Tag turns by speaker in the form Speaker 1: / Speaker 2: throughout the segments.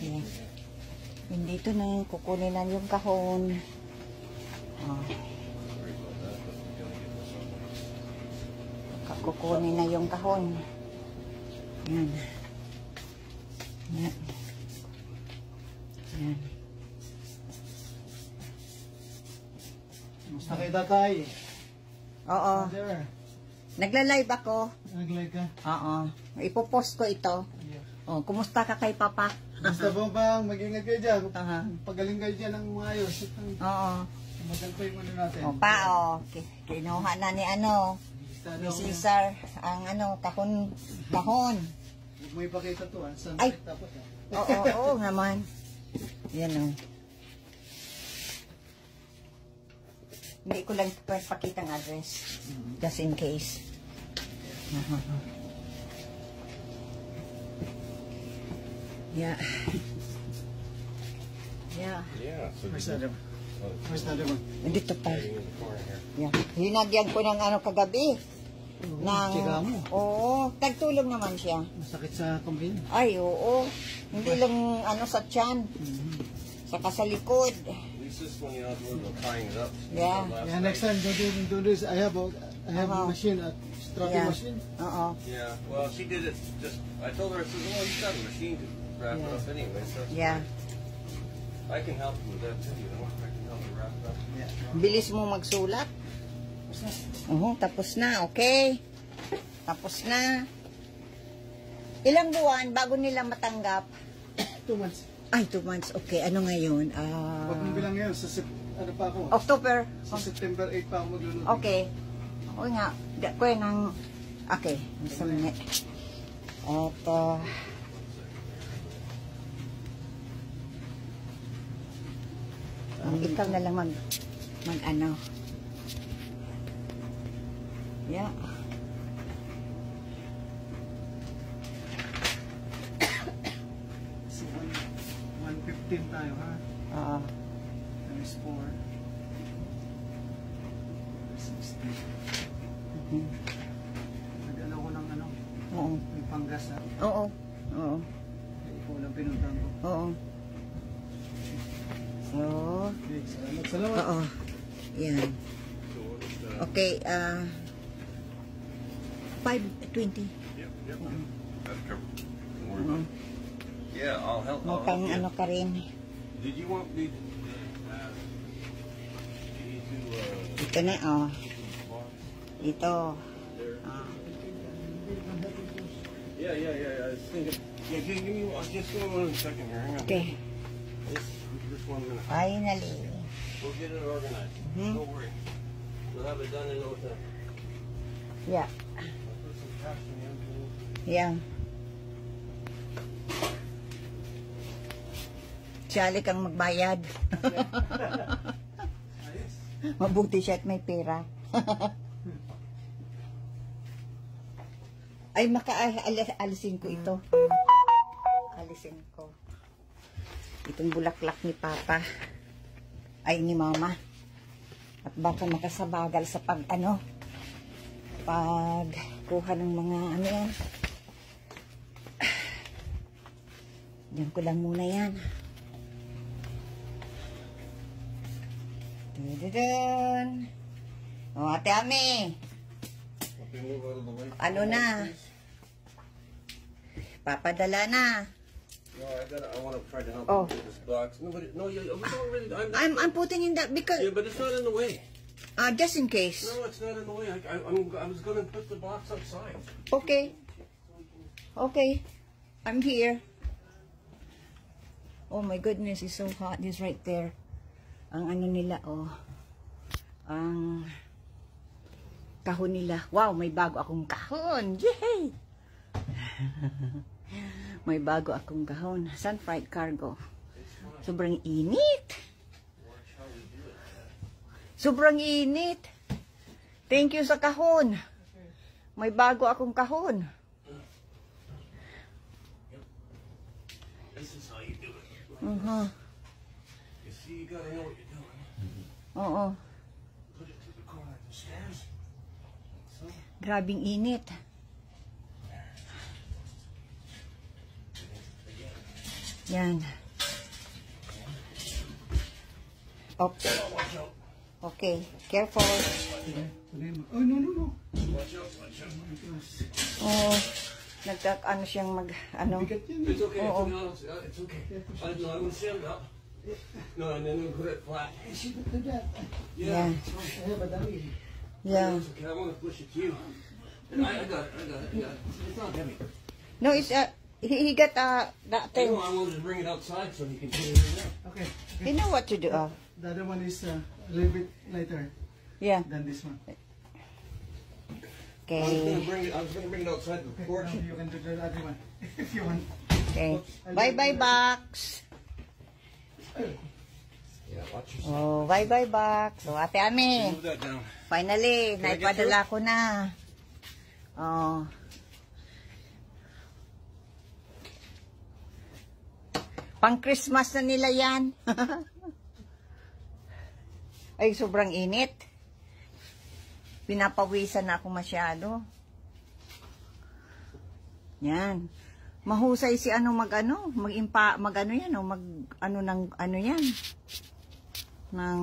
Speaker 1: Yan. Dito na, kukunin na yung kahon. Oh. Kukunin na yung kahon. Yan. Yan. Yan.
Speaker 2: Gusto kayo tatay?
Speaker 1: Oo. Nagla-live ako.
Speaker 2: Nag-live ka?
Speaker 1: Oo. Ipopost ko ito.
Speaker 2: Yeah.
Speaker 1: Oh, kumusta ka kay Papa?
Speaker 2: Basta po bang mag-ingat kayo dyan.
Speaker 1: Pagaling
Speaker 2: kayo dyan ng maayos.
Speaker 1: Oo.
Speaker 2: Magal pa yung ano natin.
Speaker 1: O pa, o. Kinuha na ni ni Cesar ang kahon.
Speaker 2: Huwag mo ipakita to,
Speaker 1: Ay.
Speaker 2: Tapos,
Speaker 1: Oo naman. Yan o. Hindi ko lang pakita ang address. Just in case. Yeah. Yeah.
Speaker 2: Where's the other one?
Speaker 1: Dito pa. Yeah. Hinagyan ko ng kagabi.
Speaker 2: Tsika mo.
Speaker 1: Oo. Tagtulog naman siya.
Speaker 2: Masakit sa kumbin?
Speaker 1: Ay, oo. Hindi lang sa tiyan. Saka sa likod. Yeah.
Speaker 2: Yeah, next time, don't do this. I have a machine, a strapping machine.
Speaker 3: Yeah, well, she did it just, I told her, I said, well, you've got a machine to wrap it up anyway, so
Speaker 1: yeah.
Speaker 3: I can help you with that too, you know, I can help you wrap it up.
Speaker 2: Yeah.
Speaker 1: Bilis mo magsulat. Tapos na, okay? Tapos na. Ilang buwan bago nila matanggap?
Speaker 2: 2 months.
Speaker 1: Ay, 2 months. Okay, ano ngayon?
Speaker 2: Huwag mong bilang ngayon, ano pa ako?
Speaker 1: October.
Speaker 2: Sa September 8 pa ako magluluto.
Speaker 1: Okay. O nga, okay, isa minute. At, ikaw na lang mag yeah.
Speaker 2: So, 115 tayo, ha? Times 4. 60. Nag-ano ko ng
Speaker 1: Oo.
Speaker 2: may panggas, ha?
Speaker 1: Oo.
Speaker 2: Ikaw lang pinuntang ko.
Speaker 1: Oo. So,
Speaker 2: Okay, salamat.
Speaker 1: oo. Yan. Okay, 5:20.
Speaker 3: Yep. That's covered. Don't worry about it. Yeah, I'll help.
Speaker 1: Mukhang ka rin.
Speaker 3: Did you want me to,
Speaker 1: Ito na, Ito.
Speaker 3: Yeah. I was thinking. Yeah, give me just 1 second here. Hang on.
Speaker 1: Okay.
Speaker 3: This one's gonna.
Speaker 1: Finally.
Speaker 3: We'll get it organized. Don't worry. We'll have it done in no time.
Speaker 1: Yeah.
Speaker 3: I'll put some cash in the envelope.
Speaker 1: Yeah. Siyali kang magbayad. Mabuti siya at may pera. Ay, alisin ko ito. Alisin ko. Itong bulaklak ni Papa. Ay, ni Mama. At baka makasabagal sa pagkuha ng mga yan. Diyan ko lang muna yan. Dun. O, Ate Ami. Ano na? Papadala na.
Speaker 3: No, I want to try to help
Speaker 1: Oh.
Speaker 3: you with this box. No, we don't really.
Speaker 1: I'm putting in that because
Speaker 3: Yeah, but it's not in the way.
Speaker 1: just in case.
Speaker 3: No, it's not in the way. I was going to put the box outside.
Speaker 1: Okay. I'm here. Oh my goodness, it's so hot. It's right there. Ang nila, ang kahon nila. Wow, may bago akong kahon. Yay! May bago akong kahon. Sun Fried Cargo. Sobrang init. Sobrang init. Thank you sa kahon. May bago akong kahon.
Speaker 3: This is how you do it. You see, you gotta know what you're doing.
Speaker 1: Oo.
Speaker 3: Put it to the corner of the stairs. So,
Speaker 1: Grabing init. Yan. Okay. Okay. Careful.
Speaker 2: Oh, no.
Speaker 3: Watch out, watch out.
Speaker 1: Oh, nagkak-ano siyang ano.
Speaker 2: Bigat yan.
Speaker 3: It's okay,
Speaker 1: Oo.
Speaker 3: it's okay. I know, I'm gonna stand up. No, and then put it flat.
Speaker 2: She could do that.
Speaker 1: Yeah.
Speaker 2: I have a dummy.
Speaker 1: Yeah.
Speaker 3: It's okay, I want to push it to you. And I got it. It's not heavy.
Speaker 1: No, it's he got that
Speaker 3: I
Speaker 1: thing.
Speaker 3: know, I wanted to bring it outside so he can put it in there.
Speaker 2: Okay.
Speaker 1: You know what to do.
Speaker 2: The other one is a little bit lighter
Speaker 1: Yeah.
Speaker 2: than this one.
Speaker 3: I was
Speaker 1: Okay.
Speaker 3: gonna bring it outside the
Speaker 2: Okay,
Speaker 3: porch.
Speaker 2: now you can do the other one if you want.
Speaker 1: Okay. Bye-bye, box.
Speaker 3: Yeah, watch yourself.
Speaker 1: Oh, bye-bye, box. So, Ate Ami,
Speaker 3: Move that down.
Speaker 1: finally,
Speaker 3: Can I get
Speaker 1: naipadala ko na. Oh. Pang-Christmas na nila yan. Ay, sobrang init. Pinapawisan na ako masyado. Yan. Mahusay si mag-ano yan, yan. Ng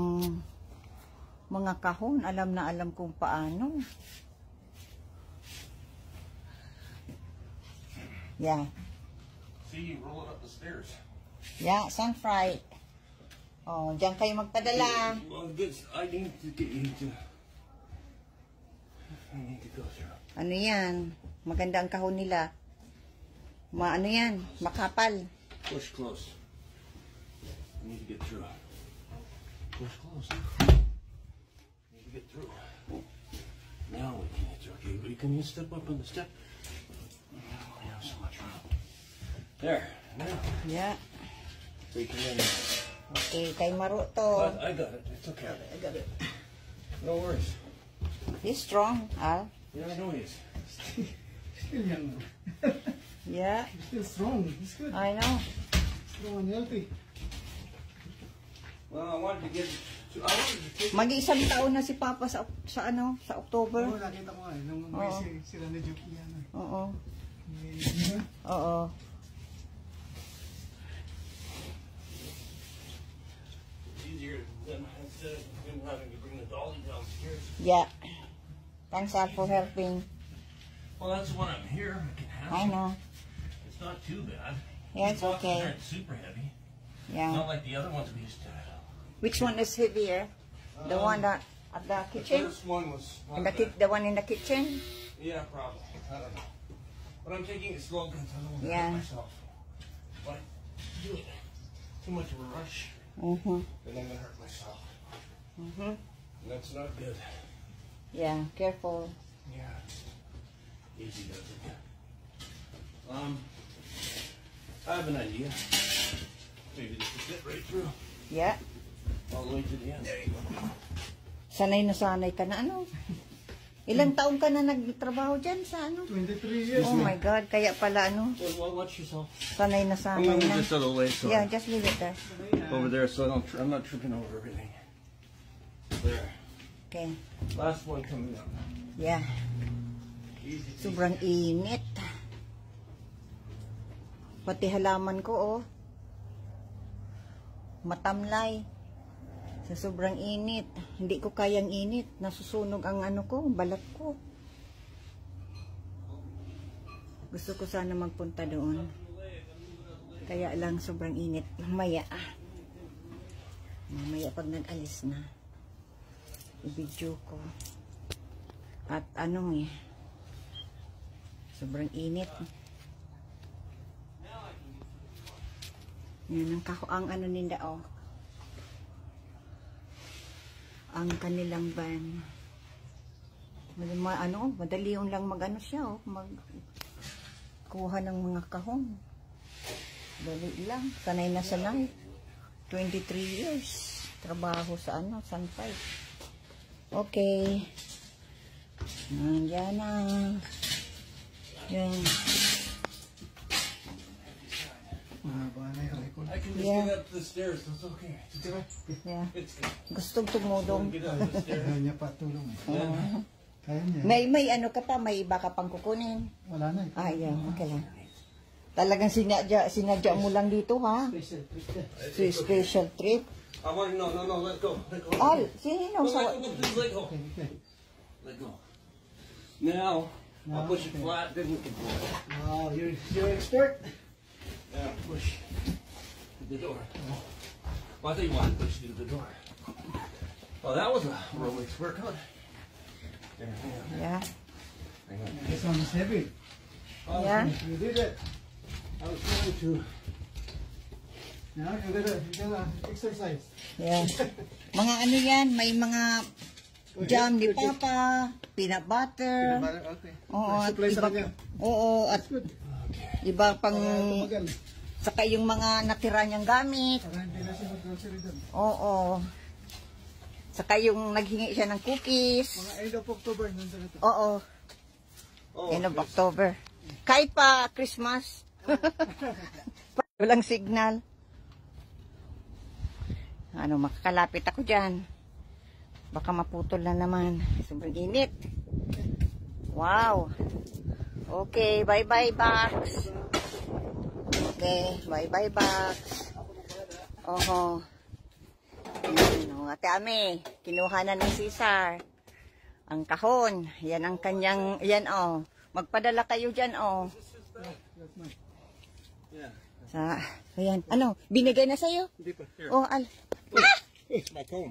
Speaker 1: mga kahon. Alam na alam kung paano. Yeah.
Speaker 3: See, you roll it up the stairs.
Speaker 1: Yeah, sun fry. Oh, diyan kayo magpadala.
Speaker 3: Well, I need to get you to. I need to go through.
Speaker 1: Ano yan? Maganda ang kahon nila. Ano yan? Makapal.
Speaker 3: Push close. I need to get through. Push close. Need to get through. Now we can get through. Okay, but can you step up on the step? Oh, we have so much room. There. Now.
Speaker 1: Yeah.
Speaker 3: We can in.
Speaker 1: Okay, kay Maro to.
Speaker 3: But I got it. It's okay. I got it. No worries.
Speaker 1: He's strong, Al.
Speaker 3: Yeah, I know he is.
Speaker 2: Still young.
Speaker 1: Yeah,
Speaker 2: Still strong. It's good.
Speaker 1: I know.
Speaker 2: Strong and healthy.
Speaker 3: Well, I wanted to get. I wanted to take.
Speaker 1: Mag-isang taon na si Papa sa October.
Speaker 2: Oo, nakita ko nga eh. Nung may sila na Juki yan.
Speaker 1: Oo.
Speaker 2: Yeah.
Speaker 1: Oo.
Speaker 3: Easier than instead of him having to bring the dolly downstairs.
Speaker 1: Yeah. Thanks, Al, for helping.
Speaker 3: Well, that's when I'm here. I can have
Speaker 1: I
Speaker 3: some.
Speaker 1: know.
Speaker 3: It's not too bad.
Speaker 1: Yeah,
Speaker 3: These
Speaker 1: it's
Speaker 3: boxes
Speaker 1: okay.
Speaker 3: aren't super heavy.
Speaker 1: Yeah.
Speaker 3: Not like the other ones we used to.
Speaker 1: Which one is heavier? The one that at the
Speaker 3: The
Speaker 1: kitchen?
Speaker 3: first one was not
Speaker 1: And
Speaker 3: bad.
Speaker 1: the one in the kitchen?
Speaker 3: Yeah, probably. I don't know. But I'm taking it slow because I don't want to
Speaker 1: Yeah.
Speaker 3: hurt myself. But do it too much of a rush,
Speaker 1: Mm-hmm.
Speaker 3: then I'm gonna hurt myself.
Speaker 1: Mm-hmm.
Speaker 3: And that's not good.
Speaker 1: Yeah, careful.
Speaker 3: Yeah. Easy does it. I have an idea. Maybe this will fit right through.
Speaker 1: Yeah.
Speaker 3: All the way to the end. There you go.
Speaker 1: Sanay na sanay ka na Ilang taon ka na nagtrabaho dyan sa
Speaker 2: 23 years.
Speaker 1: Oh my God, kaya pala
Speaker 3: Well, watch yourself.
Speaker 1: sanay na
Speaker 3: I'm
Speaker 1: sanay
Speaker 3: gonna move
Speaker 1: na.
Speaker 3: this out of the way so
Speaker 1: Yeah, just leave it there.
Speaker 3: over there so I'm not tripping over everything. There.
Speaker 1: Okay.
Speaker 3: Last one coming up.
Speaker 1: Yeah.
Speaker 3: Easy.
Speaker 1: Sobrang init. Pati halaman ko, matamlay. Sa sobrang init. Hindi ko kayang init. Nasusunog ang balat ko. Gusto ko sana magpunta doon. Kaya lang sobrang init. Mamaya pag nag-alis na. I-video ko. At sobrang init. Yan ang ninda ang kanilang van. Madali yung lang siya kuha ng mga kahon. Dali lang. Sanay na sanay. 23 years. Trabaho sa Sunfire. Okay. Nandiyan na. Yan.
Speaker 3: I can just
Speaker 1: Yeah.
Speaker 3: get up the stairs. It's okay.
Speaker 1: Yeah.
Speaker 3: It's good.
Speaker 1: Gustong tumulong.
Speaker 3: Get up the stairs.
Speaker 2: Kaya niya pa tulong eh. Kaya niya.
Speaker 1: May ka pa, may iba ka pang kukunin.
Speaker 2: Wala na eh.
Speaker 1: Ah, yeah, okay lang. Talagang sinadya mo lang dito, ha? Special trip.
Speaker 3: I want no, let go. Let go.
Speaker 1: Al, sino?
Speaker 3: No, please let go. Let go. Now, I'll push it flat, then we can pull it.
Speaker 2: Wow, you're expert.
Speaker 3: Yeah, push the door. Well, I think you want to push through the door. Oh, that was a real expert cut. There,
Speaker 1: Yeah.
Speaker 3: hang on.
Speaker 2: This one is heavy.
Speaker 1: Yeah.
Speaker 2: You did it. I was trying to. Now you gotta exercise.
Speaker 1: Yeah. Mga ano yan, may mga jam ni Papa, peanut butter.
Speaker 2: Okay.
Speaker 1: Oo, at
Speaker 2: Supply sa
Speaker 1: iba,
Speaker 2: kanya.
Speaker 1: oo, at
Speaker 2: Good.
Speaker 1: iba pang,
Speaker 2: Tumagal.
Speaker 1: saka yung mga natira niyang gamit.
Speaker 2: Para hindi na siya mag-grocery doon.
Speaker 1: Oo. Saka yung naghingi siya ng cookies.
Speaker 2: Mga end of October, nandun na ito.
Speaker 1: Oo,
Speaker 3: Oh,
Speaker 1: end of October. Kahit pa Christmas. Walang signal. Ano, makakalapit ako dyan. Baka maputol na naman. Sobrang init. Wow. Okay, bye-bye, Box. Okay, bye-bye, Box. Oho. Ano, Ate Ame, kinuha na ng Cesar. Ang kahon. Yan ang kanyang, yan oh. Magpadala kayo dyan oh.
Speaker 3: Yeah.
Speaker 1: Sa, ayan. Ano, binigay na sa'yo?
Speaker 3: Deeper. Here.
Speaker 1: Oh, Al.
Speaker 3: It's my comb.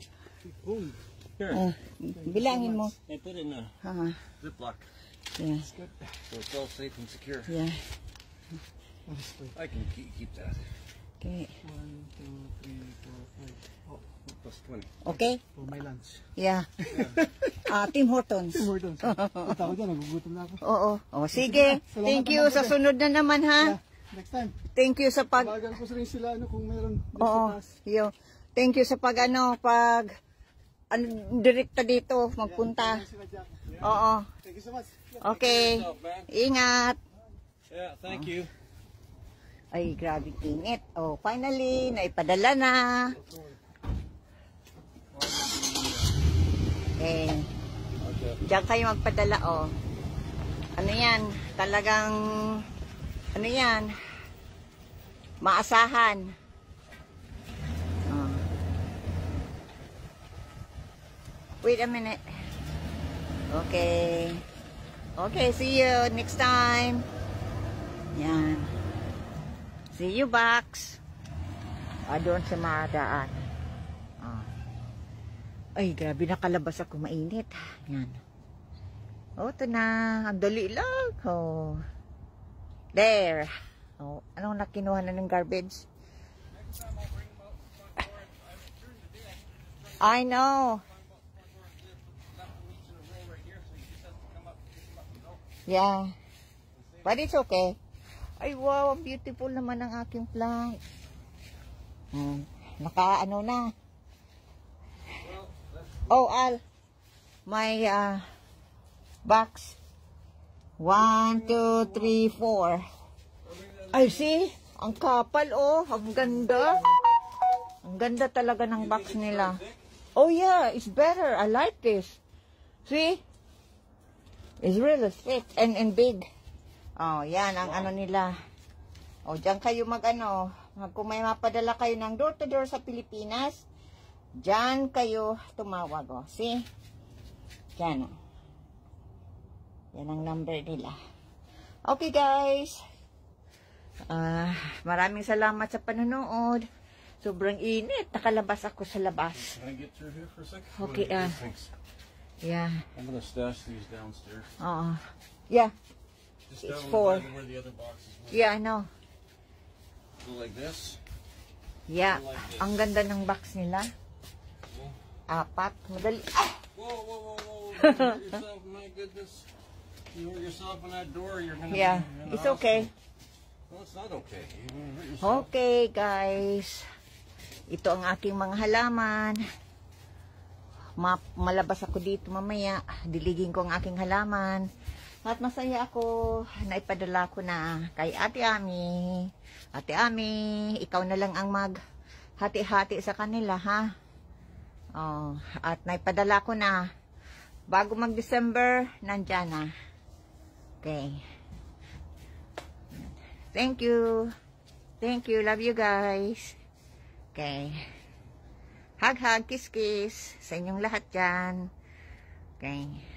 Speaker 2: Boom.
Speaker 3: Here.
Speaker 1: Bilangin mo.
Speaker 3: I put it in a
Speaker 1: Ha,
Speaker 3: Ziploc
Speaker 1: yeah,
Speaker 3: so it's all safe and secure.
Speaker 1: yeah.
Speaker 3: I can keep that.
Speaker 1: Okay.
Speaker 2: 1, 2, 3, 4, 5. Oh,
Speaker 3: Plus 20.
Speaker 1: Okay?
Speaker 2: for my lunch.
Speaker 1: Yeah. Tim Hortons.
Speaker 2: Tim Hortons. Punta ako dyan, nagugutom na ako.
Speaker 1: Oo. Oh, sige.
Speaker 2: Salamat
Speaker 1: Thank you.
Speaker 2: naman po,
Speaker 1: Sa sunod na naman, ha?
Speaker 2: Yeah, next time.
Speaker 1: Thank you sa pag...
Speaker 2: Tawagan ko rin sila ano, kung meron dito
Speaker 1: Oo.
Speaker 2: sa taas.
Speaker 1: Yo. Thank you sa pag, direkta dito, magpunta.
Speaker 2: Sila dyan.
Speaker 1: Oo.
Speaker 2: Thank you so much.
Speaker 1: Okay. Ingat.
Speaker 3: Yeah, thank you.
Speaker 1: Ay, grabe init. Oh, finally, naipadala na. Okay. Diyan kayo magpadala, oh. Ano yan? Talagang, ano yan? Maasahan. Oh. Wait a minute. Okay. Okay, see you next time. Yan. See you, Box. Doon sa madaan. Ay, grabe, nakalabas ako, mainit. Yan. Oh, ito na. Ang dali lang. Oh. There. Oh, anong nakinuha na ng garbage? I know. Yeah. But it's okay. Ay, wow, ang beautiful naman ang aking plant. Naka-ano na. Oh, Al. My box. 1, 2, 3, 4. Ay, see? Ang kapal, oh. Ang ganda. Ang ganda talaga ng box nila. Oh, yeah. It's better. I like this. See? It's really thick and big. Oh, yan ang ano nila. Oh, diyan kayo mag-ano. Kung may mapadala kayo ng door-to-door sa Pilipinas, diyan kayo tumawag. Oh. See? Diyan. Oh. Yan ang number nila. Okay, guys. Maraming salamat sa panonood. Sobrang init. Nakalabas ako sa labas.
Speaker 3: Can I get through here for a second?
Speaker 1: Okay,
Speaker 3: What do you think?
Speaker 1: Yeah.
Speaker 3: I'm gonna stash these downstairs.
Speaker 1: Yeah.
Speaker 3: Just
Speaker 1: It's
Speaker 3: down
Speaker 1: four.
Speaker 3: by where the other boxes were.
Speaker 1: Yeah, I know.
Speaker 3: Go like this.
Speaker 1: Yeah. Ang ganda ng box nila. 4. Madali.
Speaker 3: Whoa, whoa, whoa, whoa! You hurt yourself, my goodness! You hurt yourself on that door. You're gonna.
Speaker 1: Yeah.
Speaker 3: Be in the
Speaker 1: It's okay.
Speaker 3: hospital. Well, it's not okay. You're gonna hurt yourself.
Speaker 1: Okay, guys. Ito ang aking mga halaman. Malabas ako dito mamaya. Diligin ko ang aking halaman. At masaya ako na ipadala ko na kay Ate Ami. Ate Ami, ikaw na lang ang mag-hati-hati sa kanila, ha? Oh, at naipadala ko na. Bago mag-December, nandyan na. Okay. Thank you. Thank you. Love you guys. Okay. Hug, hug, kiss, kiss. Sa inyong lahat dyan. Okay.